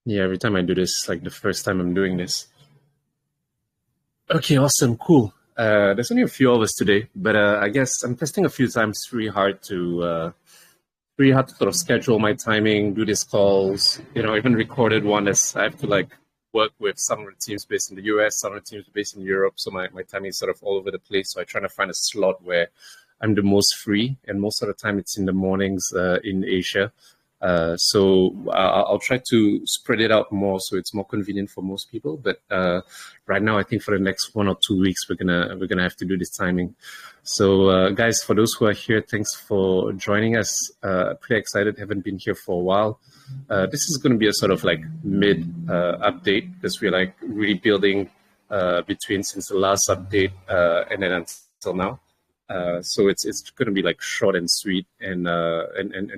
Yeah, every time I do this, like the first time I'm doing this. Okay, awesome, cool. There's only a few of us today, but I guess I'm testing a few times. Really hard to sort of schedule my timing, do these calls. Even recorded one as I have to like work with some of the teams based in the US, some of the teams based in Europe. So my timing is sort of all over the place. So I try to find a slot where I'm the most free, and most of the time it's in the mornings in Asia. So I'll try to spread it out more so it's more convenient for most people. But right now, I think for the next 1 or 2 weeks, we're gonna have to do this timing. So guys, for those who are here, thanks for joining us. Pretty excited. Haven't been here for a while. This is going to be a sort of like mid update because we're like really building between since the last update and then until now. So it's going to be like short and sweet, and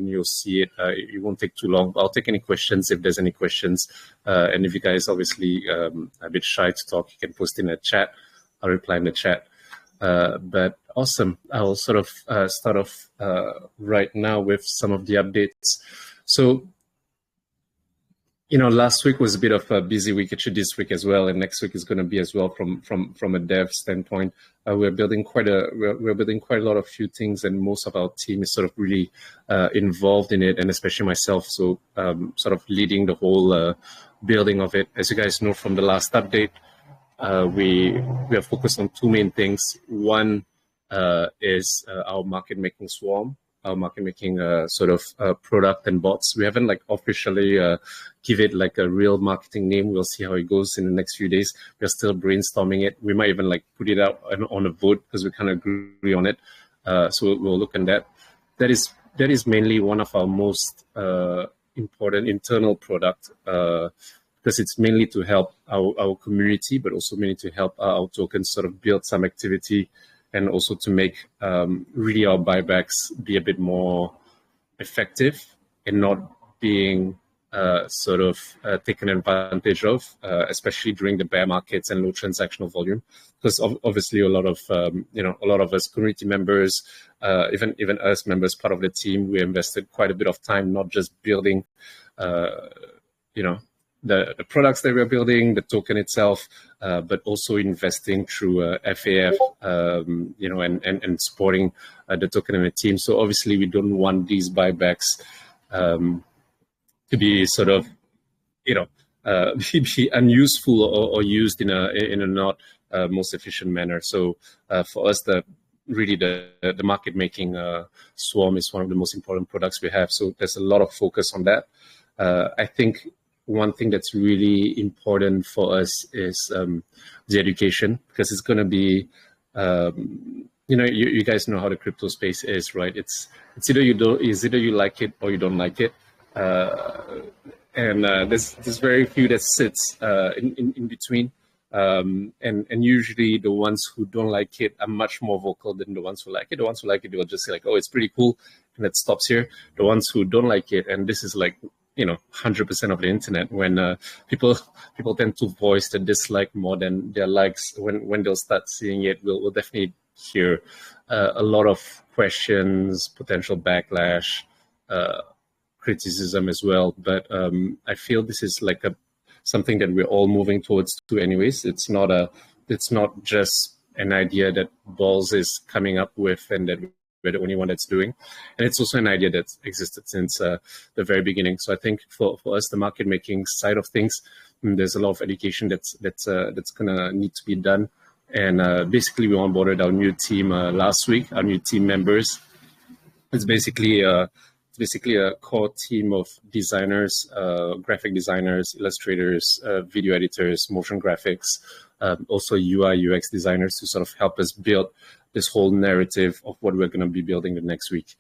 you'll see it. It won't take too long. I'll take any questions if there's any questions, and if you guys obviously a bit shy to talk, you can post in the chat. I'll reply in the chat. But awesome. I'll sort of start off right now with some of the updates. So last week was a bit of a busy week. Actually, this week as well, and next week is going to be as well from a dev standpoint. We're building quite a lot of few things, and most of our team is sort of really involved in it, and especially myself. So sort of leading the whole building of it. As you guys know from the last update, we are focused on two main things. One is our market making swarm. Our market making sort of product and bots. We haven't like officially give it like a real marketing name. We'll see how it goes in the next few days. We're still brainstorming it. We might even like put it out on a vote because we kind of agree on it. So we'll look at that. That is mainly one of our most important internal product because it's mainly to help our community, but also mainly to help our tokens sort of build some activity, and also to make really our buybacks be a bit more effective and not being sort of taken advantage of, especially during the bear markets and low transactional volume. Because obviously a lot of us community members, even us members, part of the team, we invested quite a bit of time, not just building, the products that we're building, the token itself, but also investing through FAF, and supporting the token and the team. So obviously we don't want these buybacks to be sort of, be unuseful or used in a not most efficient manner. So for us, the market making swarm is one of the most important products we have. So there's a lot of focus on that. I think one thing that's really important for us is the education, because it's going to be, you guys know how the crypto space is, right? It's either you like it or you don't like it, and there's very few that sits in between, and usually the ones who don't like it are much more vocal than the ones who like it. The ones who like it, they will just say like, oh, it's pretty cool, and it stops here. The ones who don't like it, and this is like 100% of the internet, when people tend to voice the dislike more than their likes. When they'll start seeing it, we'll definitely hear a lot of questions, potential backlash, criticism as well. But I feel this is like something that we're all moving towards too anyways. It's not just an idea that BALZ is coming up with and that we're the only one that's doing. And it's also an idea that's existed since the very beginning. So I think for us, the market making side of things, there's a lot of education that's gonna need to be done. And basically we onboarded our new team last week, our new team members. It's basically a core team of designers, graphic designers, illustrators, video editors, motion graphics, also UI, UX designers to sort of help us build this whole narrative of what we're going to be building the next week.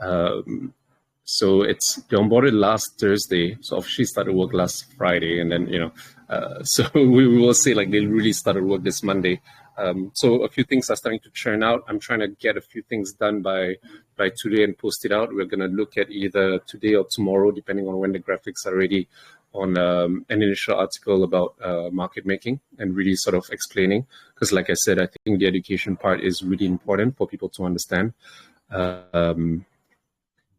So they onboarded last Thursday, so officially started work last Friday, and then so we will say like they really started work this Monday. So a few things are starting to churn out. I'm trying to get a few things done by today and post it out. We're going to look at either today or tomorrow, depending on when the graphics are ready, on an initial article about market making and really sort of explaining. Because like I said, I think the education part is really important for people to understand. And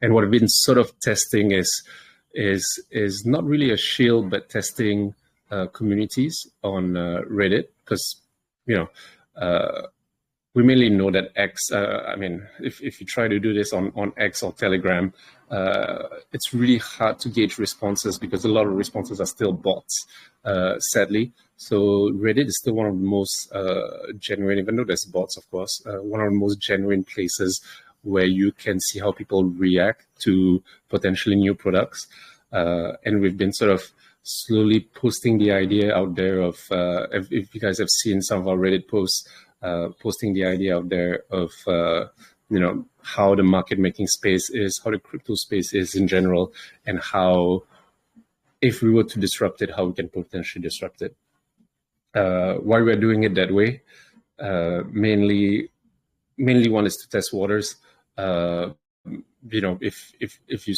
what I've been sort of testing is is not really a shield, but testing communities on Reddit, because we mainly know that X, if you try to do this on X or Telegram, it's really hard to gauge responses because a lot of responses are still bots, sadly. So Reddit is still one of the most genuine, even though there's bots, of course, one of the most genuine places where you can see how people react to potentially new products. And we've been sort of slowly posting the idea out there of, if you guys have seen some of our Reddit posts, posting the idea out there of, how the market making space is, how the crypto space is in general, and how, if we were to disrupt it, how we can potentially disrupt it. Why we're doing it that way, mainly one is to test waters. If you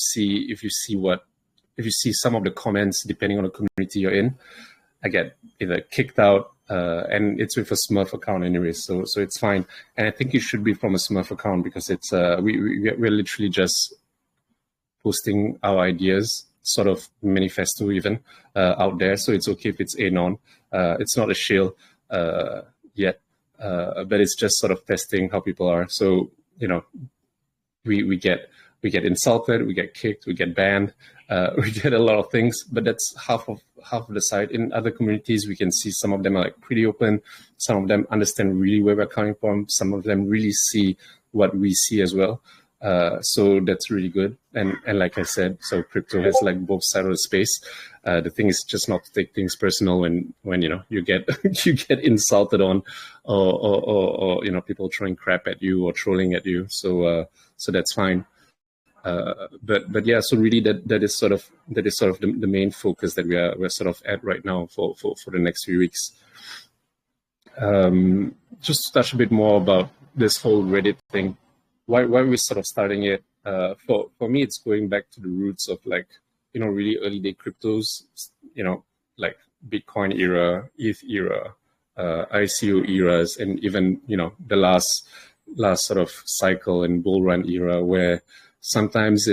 see some of the comments, depending on the community you're in, I get either kicked out, and it's with a Smurf account anyway, so it's fine. And I think it should be from a Smurf account because it's we're literally just posting our ideas, sort of manifesto even, out there. So it's okay if it's anon. It's not a shield yet, but it's just sort of testing how people are. So we get insulted, we get kicked, we get banned, we get a lot of things, but that's half of the side. In other communities, we can see some of them are like pretty open. Some of them understand really where we're coming from. Some of them really see what we see as well. So that's really good. And like I said, so crypto has like both sides of the space. The thing is just not to take things personal when you get you get insulted on, or people throwing crap at you or trolling at you. So that's fine. But yeah, so really that is sort of the main focus that we're sort of at right now for the next few weeks. Just to touch a bit more about this whole Reddit thing. Why we're sort of starting it? For me, it's going back to the roots of really early day cryptos, like Bitcoin era, ETH era, ICO eras, and even the last sort of cycle and bull run era, where sometimes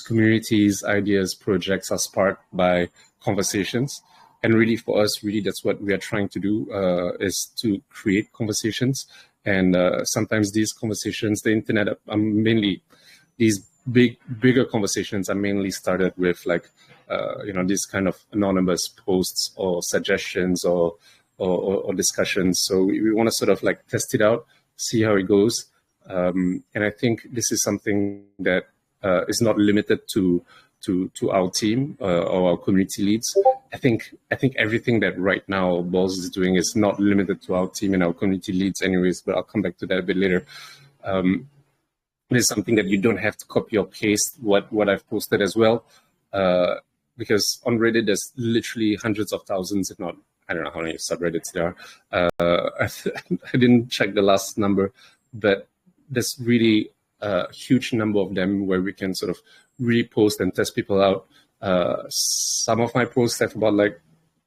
communities, ideas, projects are sparked by conversations. And really for us, that's what we are trying to do, is to create conversations. And sometimes these conversations, the internet, mainly these bigger conversations are mainly started with these kind of anonymous posts or suggestions or discussions. So we want to sort of test it out, see how it goes. And I think this is something that is not limited to our team or our community leads. I think everything that right now BALZ is doing is not limited to our team and our community leads anyways, but I'll come back to that a bit later. It's something that you don't have to copy or paste what I've posted as well, because on Reddit there's literally hundreds of thousands, if not, I don't know how many subreddits there are. I didn't check the last number, but there's really a huge number of them where we can sort of repost and test people out. Some of my posts have about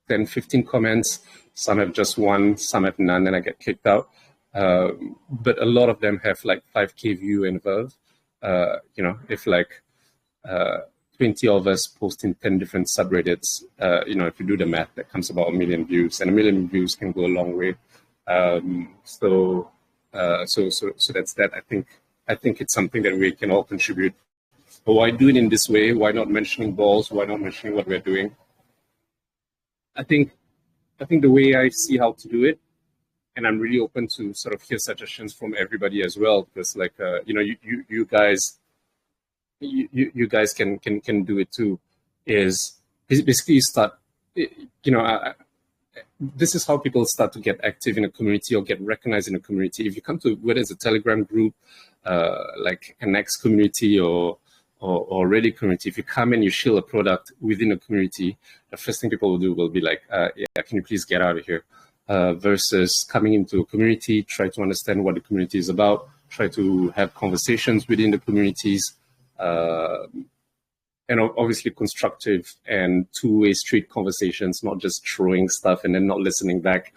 10, 15 comments. Some have just one, some have none, and I get kicked out. But a lot of them have 5K view and above. If 20 of us post in 10 different subreddits, if you do the math, that comes about 1 million views, and 1 million views can go a long way. So that's that. I think it's something that we can all contribute. But why do it in this way? Why not mentioning BALZ? Why not mentioning what we're doing? I think the way I see how to do it, and I'm really open to sort of hear suggestions from everybody as well, because you guys can do it too. Is basically you start, this is how people start to get active in a community or get recognized in a community. If you come to whether it's a Telegram group, like an X community or Reddit community, if you come and you shill a product within a community, the first thing people will do will be yeah, can you please get out of here? Versus coming into a community, try to understand what the community is about, try to have conversations within the communities, and obviously constructive and two-way street conversations, not just throwing stuff and then not listening back.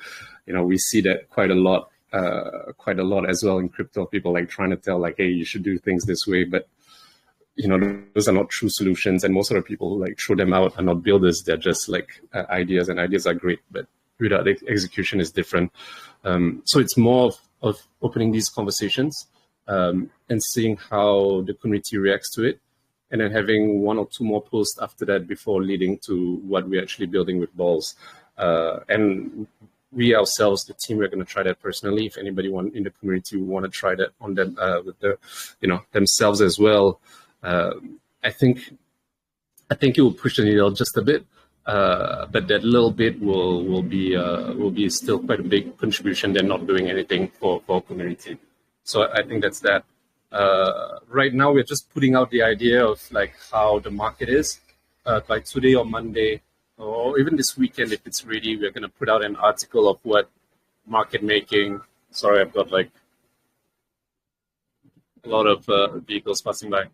We see that quite a lot as well in crypto. People trying to tell hey, you should do things this way, but those are not true solutions, and most of the people who like throw them out are not builders. They're just like ideas, and ideas are great, but without execution is different. So it's more of opening these conversations and seeing how the community reacts to it, and then having one or two more posts after that before leading to what we're actually building with BALZ. And we ourselves, the team, we're going to try that personally. If anybody in the community want to try that on them with themselves as well, I think it will push the needle just a bit, but that little bit will be still quite a big contribution. They're not doing anything for community, so I think that's that. Right now, we're just putting out the idea of like how the market is. By today or Monday, or even this weekend, if it's ready, we're going to put out an article of what market making. Sorry, I've got like a lot of vehicles passing by.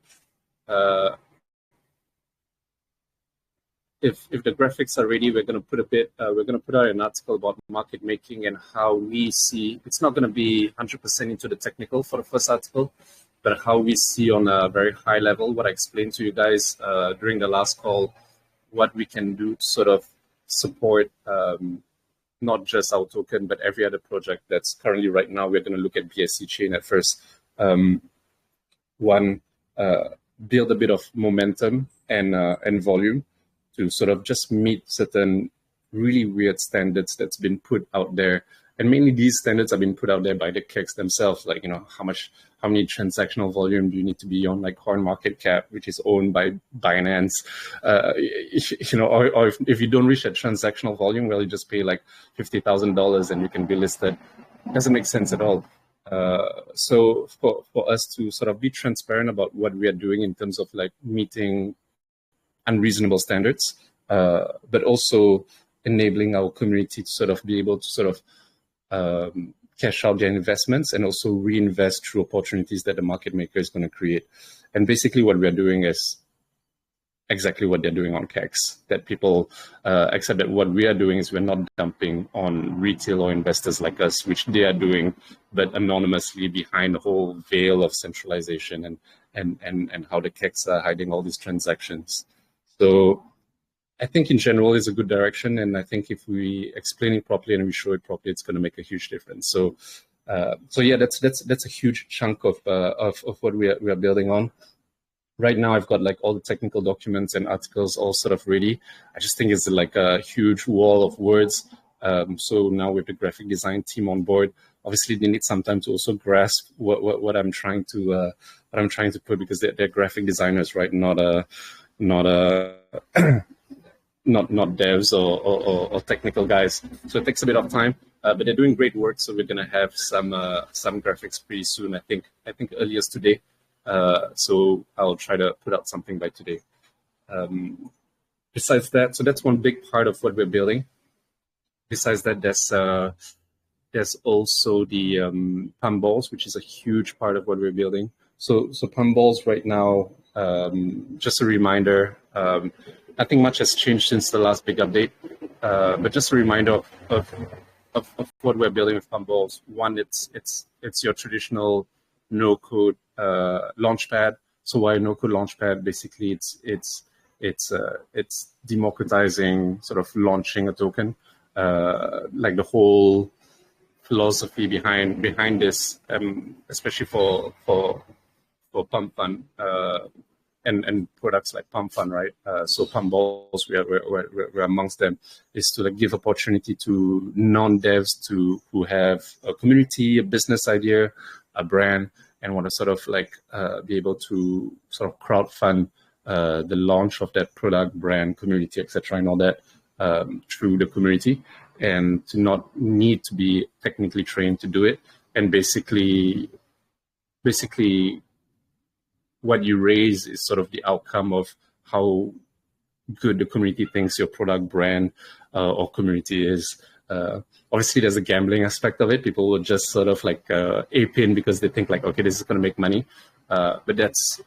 If the graphics are ready, we're going to put out an article about market making and how we see. It's not going to be 100% into the technical for the first article, but how we see on a very high level what I explained to you guys during the last call, what we can do to sort of support not just our token, but every other project that's currently right now. We're going to look at BSC chain at first. Build a bit of momentum and volume to sort of just meet certain really weird standards that's been put out there. And mainly these standards have been put out there by the KEX themselves, like, how many transactional volume do you need to be on, like CoinMarketCap, which is owned by Binance, or if you don't reach that transactional volume, well, you just pay like $50,000 and you can be listed. It doesn't make sense at all. So for us to sort of be transparent about what we are doing in terms of like meeting unreasonable standards, but also enabling our community to sort of be able to sort of cash out their investments and also reinvest through opportunities that the market maker is going to create. And basically what we are doing is exactly what they're doing on KEX, that people, except that what we are doing is we're not dumping on retail or investors like us, which they are doing, but anonymously behind the whole veil of centralization and how the KEX are hiding all these transactions. So I think in general is a good direction, and I think if we explain it properly and we show it properly, it's going to make a huge difference. So, yeah, that's a huge chunk of what we are building on. Right now, I've got like all the technical documents and articles all sort of ready. I just think it's like a huge wall of words. So now with the graphic design team on board, obviously they need some time to also grasp what I'm trying to put, because they're graphic designers, right? Not devs or technical guys. So it takes a bit of time, but they're doing great work. So we're gonna have some graphics pretty soon. I think earliest today. So I'll try to put out something by today. Besides that, so that's one big part of what we're building. Besides that, there's also the BALZ, which is a huge part of what we're building. So BALZ right now, just a reminder, nothing much has changed since the last big update, but just a reminder of what we're building with BALZ. One, it's your traditional no-code launchpad. So why no-code launchpad? Basically, it's democratizing, sort of launching a token, like the whole philosophy behind this, especially for Pump Fund and products like Pump Fund, right? So BALZ, we're amongst them, is to like give opportunity to non-devs who have a community, a business idea, a brand, and want to sort of like be able to sort of crowdfund the launch of that product, brand, community, etc., and all that through the community, and to not need to be technically trained to do it. And basically what you raise is sort of the outcome of how good the community thinks your product, brand, or community is. Obviously, there's a gambling aspect of it. People will just sort of like ape in because they think like, okay, this is going to make money. But that's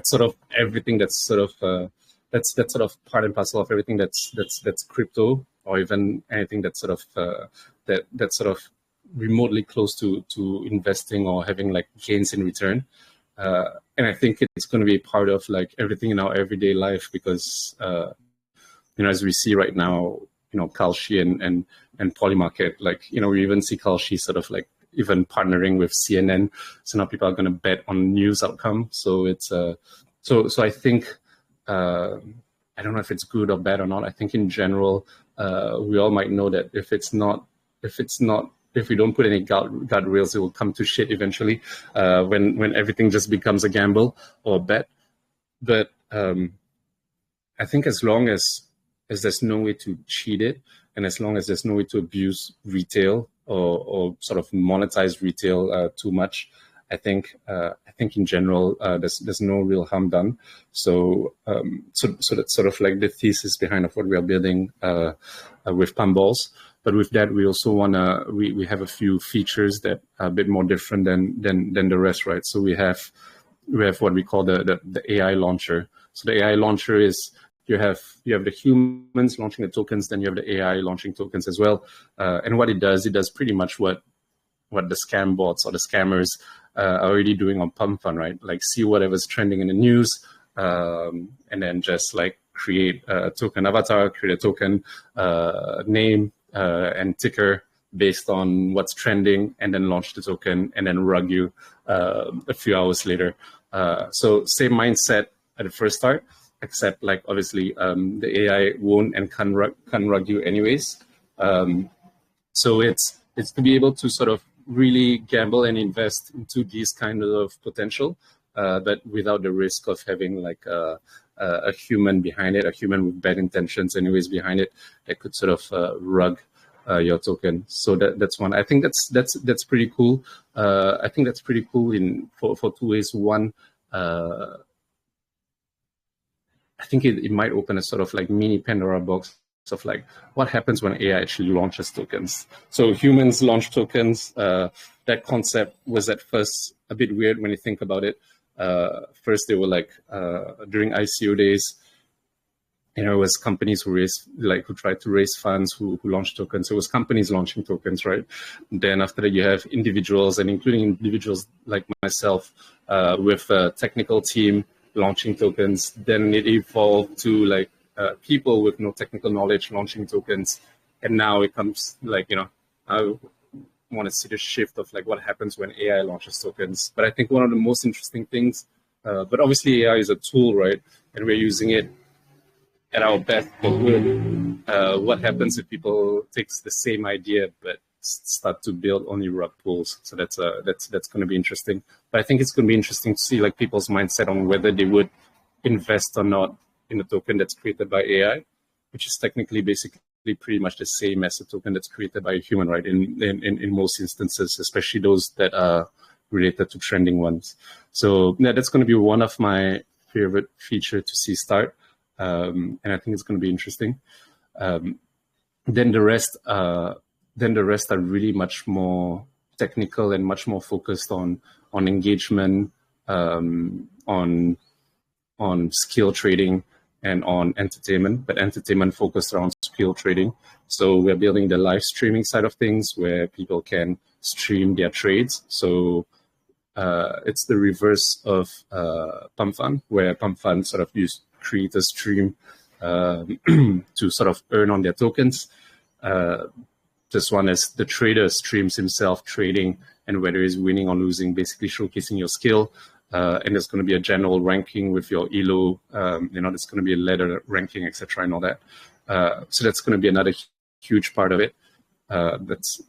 sort of everything. That's sort of part and parcel of everything that's crypto, or even anything that's sort of that's sort of remotely close to investing or having like gains in return. And I think it's going to be part of like everything in our everyday life because, as we see right now, Kalshi and Polymarket, like, we even see Kalshi sort of like even partnering with CNN. So now people are going to bet on news outcome. So it's, so I think, I don't know if it's good or bad or not. I think in general, we all might know that if we don't put any guardrails, it will come to shit eventually, when everything just becomes a gamble or a bet. But I think as long as there's no way to cheat it, and as long as there's no way to abuse retail or sort of monetize retail too much, I think in general there's no real harm done. So that's sort of like the thesis behind of what we are building with BALZ. But with that, we also we have a few features that are a bit more different than the rest, right? So we have what we call the AI launcher. So the AI launcher is you have the humans launching the tokens, then you have the AI launching tokens as well. And what it does pretty much what the scam bots or the scammers are already doing on Pump Fund, right? Like see whatever's trending in the news, and then just like create a token avatar, create a token name and ticker based on what's trending, and then launch the token and then rug you a few hours later. So same mindset at the first start, except like obviously the AI won't and can't rug you anyways. So it's to be able to sort of really gamble and invest into these kind of potential, but without the risk of having like a human behind it, a human with bad intentions anyways behind it that could sort of rug your token. So that's one. I think that's pretty cool. I think that's pretty cool for two ways. One, I think it might open a sort of like mini Pandora box of like what happens when AI actually launches tokens. So humans launch tokens. That concept was at first a bit weird when you think about it. First, they were like during ICO days, it was companies who tried to raise funds who launched tokens. So it was companies launching tokens, right? Then after that, you have individuals, and including individuals like myself with a technical team launching tokens. Then it evolved to like people with no technical knowledge launching tokens. And now it comes like, I want to see the shift of like what happens when AI launches tokens. But I think one of the most interesting things, but obviously AI is a tool, right? And we're using it at our best for good. What happens if people takes the same idea but start to build only rug pools? So that's going to be interesting. But I think it's going to be interesting to see like people's mindset on whether they would invest or not in a token that's created by AI, which is technically basically pretty much the same as a token that's created by a human, right? In most instances, especially those that are related to trending ones. So yeah, that's going to be one of my favorite feature to see start. And I think it's going to be interesting. Then the rest are really much more technical and much more focused on engagement, on skill trading, and on entertainment, but entertainment focused around skill trading. So we're building the live streaming side of things where people can stream their trades. So it's the reverse of Pump Fund, where Pump Fund sort of use create a stream to sort of earn on their tokens. This one is the trader streams himself trading, and whether he's winning or losing, basically showcasing your skill. And there's going to be a general ranking with your ELO, there's going to be a ladder ranking, etc., and all that. So that's going to be another huge part of it. That's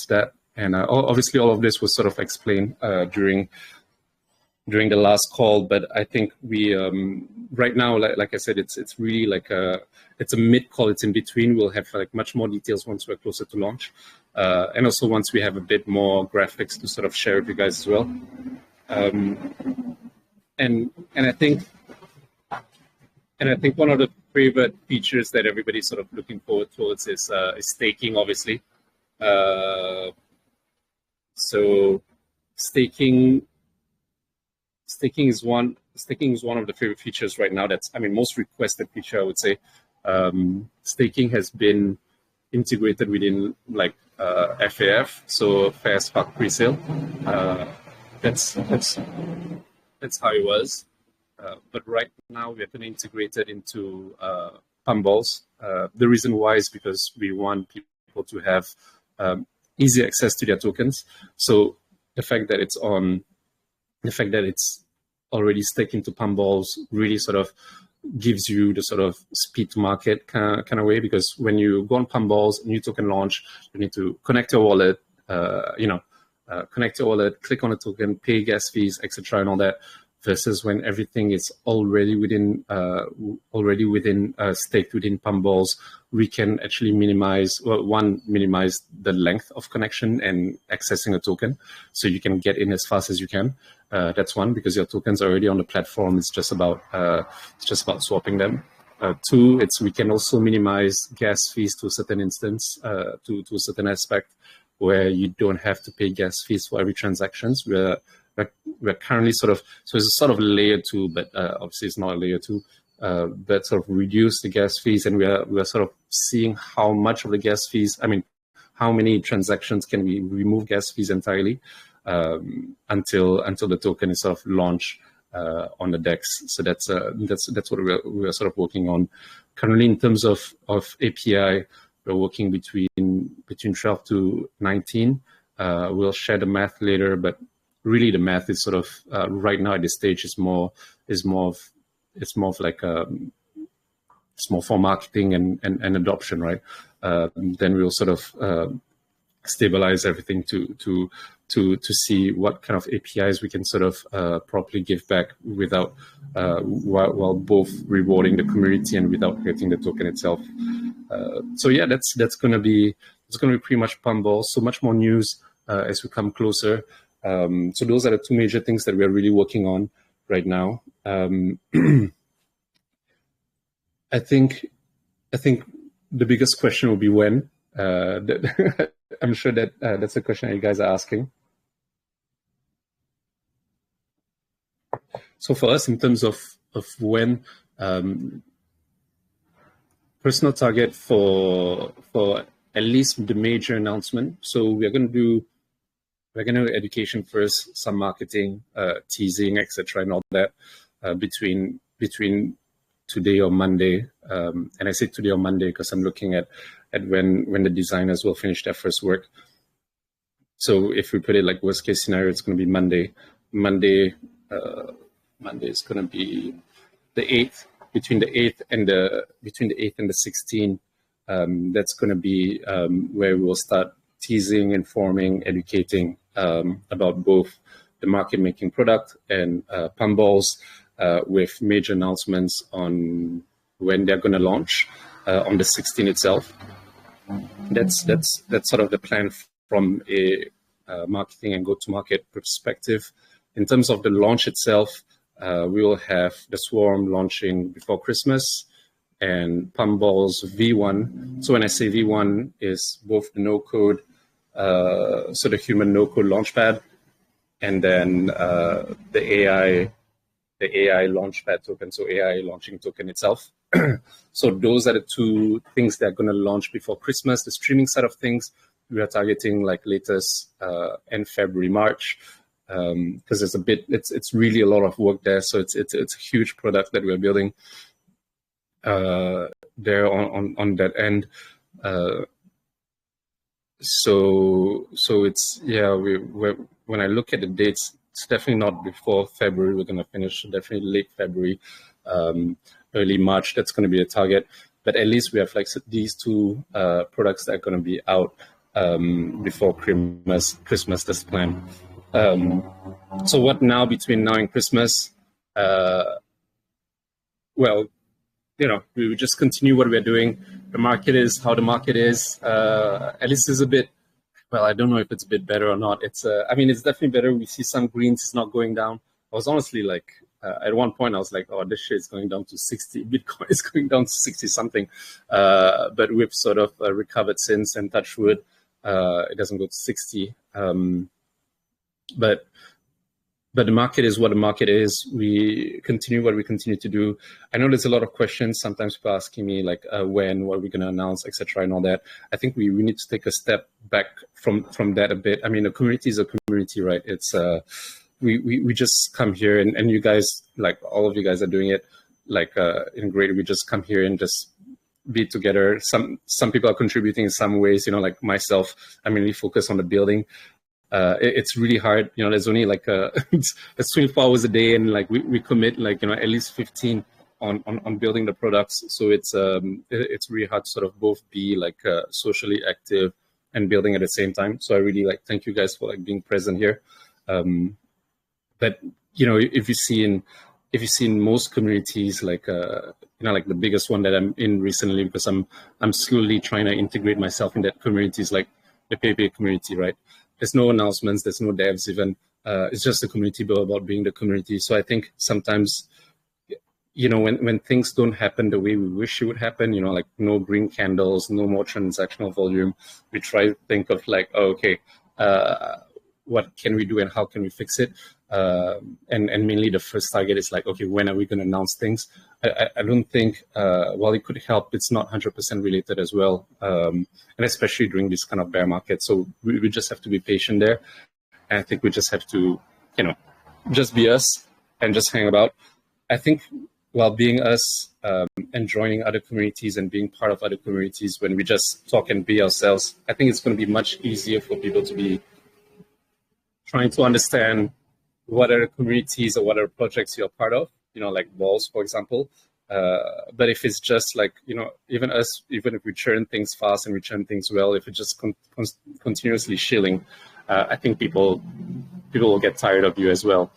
that. And obviously all of this was sort of explained during the last call, but I think we right now, like I said, it's really like it's a mid call. It's in between. We'll have like much more details once we're closer to launch, and also once we have a bit more graphics to sort of share with you guys as well. And I think one of the favorite features that everybody's sort of looking forward towards is staking, obviously. So staking is one of the favorite features right now. That's, most requested feature, I would say. Staking has been integrated within like FAF, so fast fact presale. That's That's how it was. But right now we're going to integrate it into BALZ. The reason why is because we want people to have easy access to their tokens. So the fact that it's already staked into BALZ really sort of gives you the sort of speed to market kind of way, because when you go on BALZ, new token launch, you need to connect your wallet, connect your wallet, click on a token, pay gas fees, etc., and all that. Versus when everything is already within staked within BALZ, we can actually minimize the length of connection and accessing a token, so you can get in as fast as you can. That's one, because your tokens are already on the platform. It's just about swapping them. Two, we can also minimize gas fees to a certain instance, to a certain aspect, where you don't have to pay gas fees for every transactions. We're currently so it's a sort of layer 2, but obviously it's not a layer 2, but sort of reduce the gas fees, and we're sort of seeing how much of the gas fees, how many transactions can we remove gas fees entirely until the token is sort of launched on the DEX. So that's what we're sort of working on currently. In terms of API, we're working between 12 to 19. We'll share the math later, but really the math is sort of right now at this stage is more of like it's more for marketing and adoption, right? Then we'll sort of stabilize everything to see what kind of APIs we can sort of properly give back without while both rewarding the community and without hurting the token itself. So yeah, that's going to be pretty much BALZ. So much more news as we come closer. So those are the two major things that we're really working on right now. I think the biggest question will be when. I'm sure that that's a question that you guys are asking. So for us, in terms of when, personal target for at least the major announcement. So we're going to do education first, some marketing, teasing, etc., and all that between today or Monday. And I say today or Monday because I'm looking at when the designers will finish their first work. So if we put it like worst case scenario, it's going to be Monday. Monday is going to be the 8th. Between the 8th and the 16th, that's going to be where we will start teasing, informing, educating about both the market-making product and BALZ, with major announcements on when they're going to launch on the 16th itself. That's sort of the plan from a marketing and go-to-market perspective. In terms of the launch itself, we will have the Swarm launching before Christmas and BALZ V1. So when I say V1, is both the no-code, so the human no-code launchpad, and then the AI launchpad token, so AI launching token itself. So those are the two things that are going to launch before Christmas. The streaming side of things, we are targeting like latest end February, March, because it's really a lot of work there. So it's a huge product that we're building there on that end. So it's, yeah, when I look at the dates, it's definitely not before February. We're going to finish definitely late February, early March. That's going to be the target. But at least we have like these two products that are going to be out before Christmas. That's the plan. So what now between now and Christmas? Well, we would just continue what we're doing. The market is how the market is. At least it's a bit, well, I don't know if it's a bit better or not. It's definitely better. We see some greens. It's not going down. I was honestly like, at one point I was like, oh, this shit is going down to 60. Bitcoin is going down to 60 something. But we've sort of recovered since, and touch wood, it doesn't go to 60. But the market is what the market is. We continue what we continue to do. I know there's a lot of questions. Sometimes people asking me like, when, what are we going to announce, etc., and all that. I think we need to take a step back from that a bit. I mean, the community is a community, right? It's we just come here, and you guys, like all of you guys are doing it, like in Great. We just come here and just be together. Some people are contributing in some ways, like myself, I'm really focused on the building. It's really hard, there's only like it's 24 hours a day, and like we commit like at least 15 on building the products. So it's really hard to sort of both be like socially active and building at the same time. So I really like thank you guys for like being present here. But if you see in most communities, like like the biggest one that I'm in recently, because I'm slowly trying to integrate myself in that community, is like the PayPay community, right? There's no announcements, there's no devs even. It's just a community built about being the community. So I think sometimes, when things don't happen the way we wish it would happen, like no green candles, no more transactional volume, we try to think of like, oh, okay, what can we do and how can we fix it? And mainly the first target is like, okay, when are we going to announce things? I don't think, while it could help, it's not 100% related as well. And especially during this kind of bear market. So we just have to be patient there. And I think we just have to, just be us and just hang about. I think while being us and joining other communities and being part of other communities, when we just talk and be ourselves, I think it's going to be much easier for people to be trying to understand what are communities or what are projects you're part of, like BALZ, for example. But if it's just like, even us, even if we churn things fast and we churn things well, if it's just continuously shilling, I think people will get tired of you as well.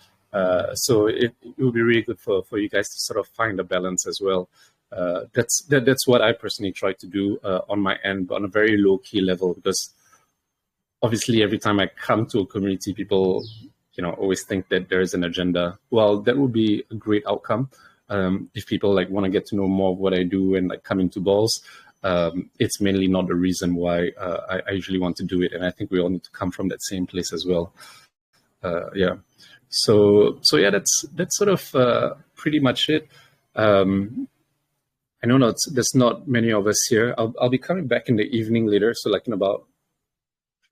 So it will be really good for you guys to sort of find a balance as well. That's what I personally try to do on my end, but on a very low key level, because obviously every time I come to a community, people always think that there is an agenda. Well, that would be a great outcome if people like want to get to know more of what I do and like coming to BALZ. It's mainly not the reason why I usually want to do it, and I think we all need to come from that same place as well. Yeah. So yeah, that's sort of pretty much it. I know there's not many of us here. I'll be coming back in the evening later, so like in about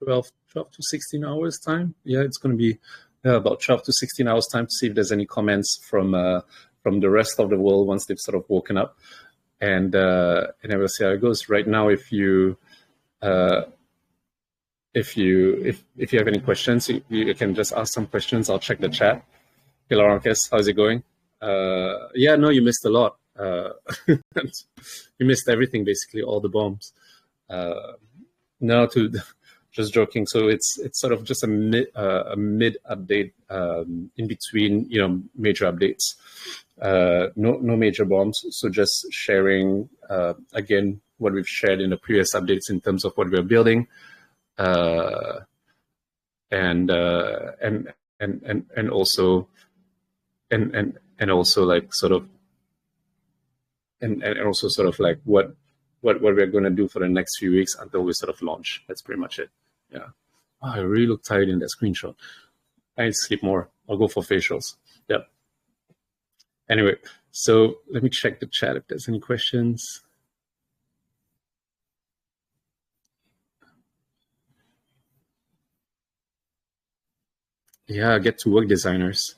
12 to 16 hours time. Yeah, it's going to be about 12 to 16 hours time to see if there's any comments from the rest of the world once they've sort of woken up, and I will see how it goes. Right now, if you have any questions, you can just ask some questions. I'll check the chat. Hey, Laurence, how's it going? Yeah, no, you missed a lot. You missed everything, basically, all the bombs. Just joking. So it's sort of just a mid update in between, major updates. No major bombs. So just sharing again what we've shared in the previous updates in terms of what we're building, and also like sort of and also sort of like what we're going to do for the next few weeks until we sort of launch. That's pretty much it. Yeah. Oh, I really look tired in that screenshot. I need to sleep more. I'll go for facials. Yep. Anyway, so let me check the chat if there's any questions. Yeah, get to work, designers.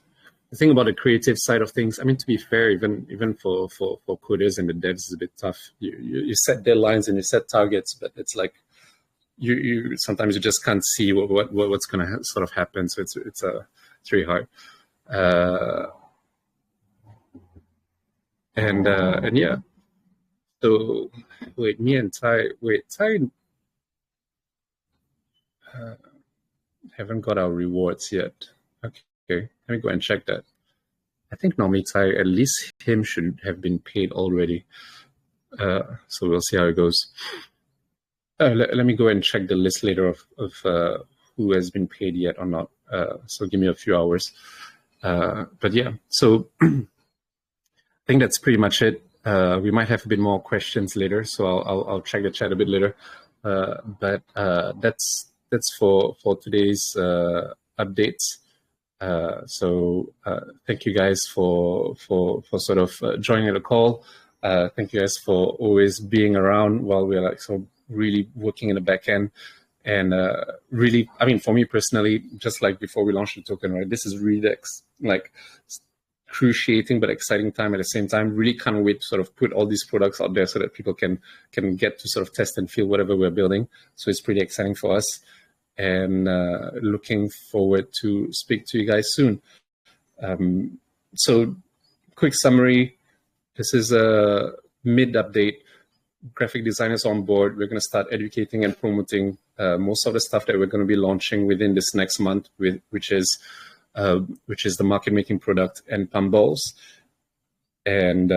The thing about the creative side of things, I mean, to be fair, even for coders and the devs, is a bit tough. You set deadlines and you set targets, but it's like you sometimes you just can't see what's going to sort of happen. So it's really hard. And yeah. So wait, me and Ty haven't got our rewards yet. Okay, let me go and check that. I think normally Ty, at least him should have been paid already. So we'll see how it goes. Let me go and check the list later of who has been paid yet or not. So give me a few hours. But yeah, so I think that's pretty much it. We might have a bit more questions later, so I'll check the chat a bit later. But that's for today's updates. So thank you guys for sort of joining the call. Thank you guys for always being around while we're like so really working in the back end. And really, I mean, for me personally, just like before we launched the token, right, this is really like cruciating but exciting time at the same time. Really can't wait to sort of put all these products out there so that people can get to sort of test and feel whatever we're building. So it's pretty exciting for us, and looking forward to speak to you guys soon. So quick summary, this is a mid update. Graphic designers on board. We're going to start educating and promoting most of the stuff that we're going to be launching within this next month, which is the market making product and BALZ. And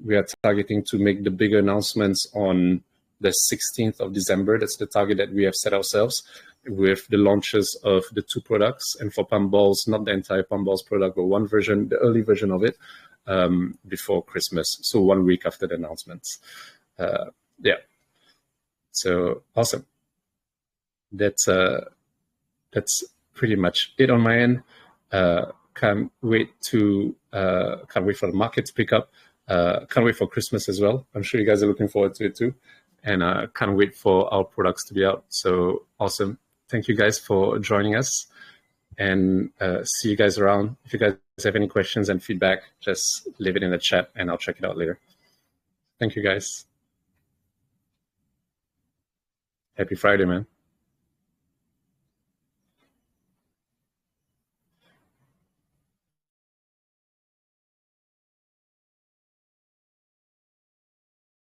we are targeting to make the bigger announcements on the 16th of December. That's the target that we have set ourselves, with the launches of the 2 products. And for BALZ, not the entire BALZ product, but one version, the early version of it, before Christmas. So 1 week after the announcements. Yeah. So awesome. That's pretty much it on my end. Can't wait for the market to pick up. Can't wait for Christmas as well. I'm sure you guys are looking forward to it too. And can't wait for our products to be out. So awesome. Thank you guys for joining us, and see you guys around. If you guys have any questions and feedback, just leave it in the chat and I'll check it out later. Thank you guys. Happy Friday, man.